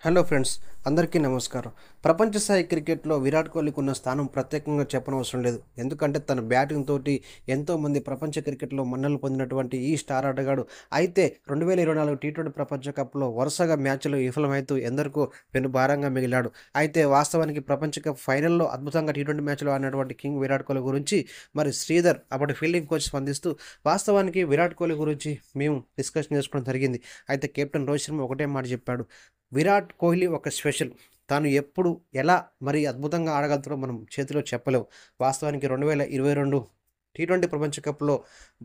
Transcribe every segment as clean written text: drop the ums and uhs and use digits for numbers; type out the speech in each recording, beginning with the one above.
Hello friends, అందరికీ నమస్కారం. ప్రపంచ స్థాయి క్రికెట్‌లో విరాట్ కోహ్లీకి ఉన్న స్థానం ప్రత్యేకంగా చెప్పనవసరం లేదు. ఎందుకంటే తన బ్యాటింగ్ తోటి ఎంతోమంది ప్రపంచ క్రికెట్‌లో మన్ననలు పొందినటువంటి ఈ స్టార్ ఆటగాడు అయితే 2024 టీ20 ప్రపంచ కప్‌లో వరుసగా మ్యాచ్‌లు విఫలమైతూ ఎందరికో పెనుభారంగా మిగిలాడు. అయితే వాస్తవానికి ప్రపంచ కప్ ఫైనల్‌లో అద్భుతంగా టీ20 మ్యాచ్‌లో ఆడినటువంటి కింగ్ విరాట్ కోహ్లీ గురించి మరి శ్రీధర్ అప్పటి ఫీల్డింగ్ కోచ్ స్పందిస్తూ వాస్తవానికి విరాట్ కోహ్లీ గురించి మేము డిస్కషన్ చేసుకోవడం జరిగింది. అయితే కెప్టెన్ రోహిత్ శర్మ ఒకటే మాట చెప్పాడు. విరాట్ కోహ్లీ ఒక స్పెషల్. తాను ఎప్పుడు, ఎలా మరి అద్భుతంగా ఆడగలుగుతాడో మనం చేతిలో చెప్పలేం. వాస్తవానికి 2022 టీ20 ప్రపంచ కప్‌లో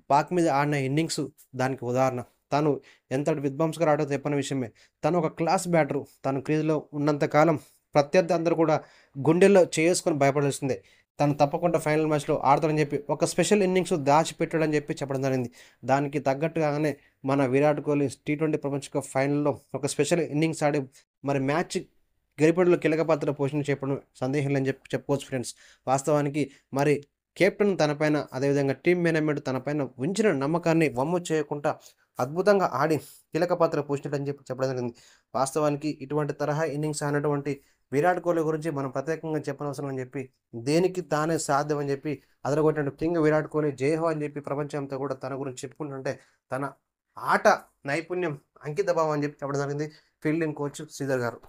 పాక్ మీద ఆడిన ఇన్నింగ్స్ దానికి ఉదాహరణ. తాను ఎంతటి విధ్వంసకర ఆటో చెప్పని విషయమే. తను ఒక క్లాస్ బ్యాటరు. తను క్రీజ్‌లో ఉన్నంత కాలం ప్రత్యర్థి అందరూ కూడా గుండెల్లో చేసుకొని భయపడాల్సిందే. తను తప్పకుండా ఫైనల్ మ్యాచ్‌లో ఆడతాడని చెప్పి ఒక స్పెషల్ ఇన్నింగ్స్ దాచిపెట్టాడని చెప్పి చెప్పడం జరిగింది. దానికి తగ్గట్టుగానే మన విరాట్ కోహ్లీ టీ20 ప్రపంచ కప్ ఫైనల్‌లో ఒక స్పెషల్ ఇన్నింగ్స్ ఆడి మరి మ్యాచ్ గెలుపులో కీలక పాత్ర పోషణ చెప్పడం సందేహం లేదని చెప్పుకోవచ్చు ఫ్రెండ్స్. వాస్తవానికి మరి కెప్టెన్ తనపైన అదేవిధంగా టీమ్ మేనేజ్‌మెంట్ తనపైన ఉంచిన నమ్మకాన్ని వమ్ము చేయకుండా అద్భుతంగా ఆడి కీలక పాత్ర పోషించాడని చెప్పి చెప్పడం జరిగింది. వాస్తవానికి ఇటువంటి తరహా ఇన్నింగ్స్ ఆడినటువంటి విరాట్ కోహ్లీ గురించి మనం ప్రత్యేకంగా చెప్పనవసరం అని చెప్పి, దేనికి తానే సాధ్యం అని చెప్పి అదరగొట్టిన కింగ్ విరాట్ కోహ్లీ జై హో అని చెప్పి ప్రపంచం అంతా కూడా తన గురించి చెప్పుకుంటుంటే, తన ఆట నైపుణ్యం, అంకిత భావం అని చెప్పి చెప్పడం జరిగింది ఫీల్డింగ్ కోచ్ శ్రీధర్ గారు.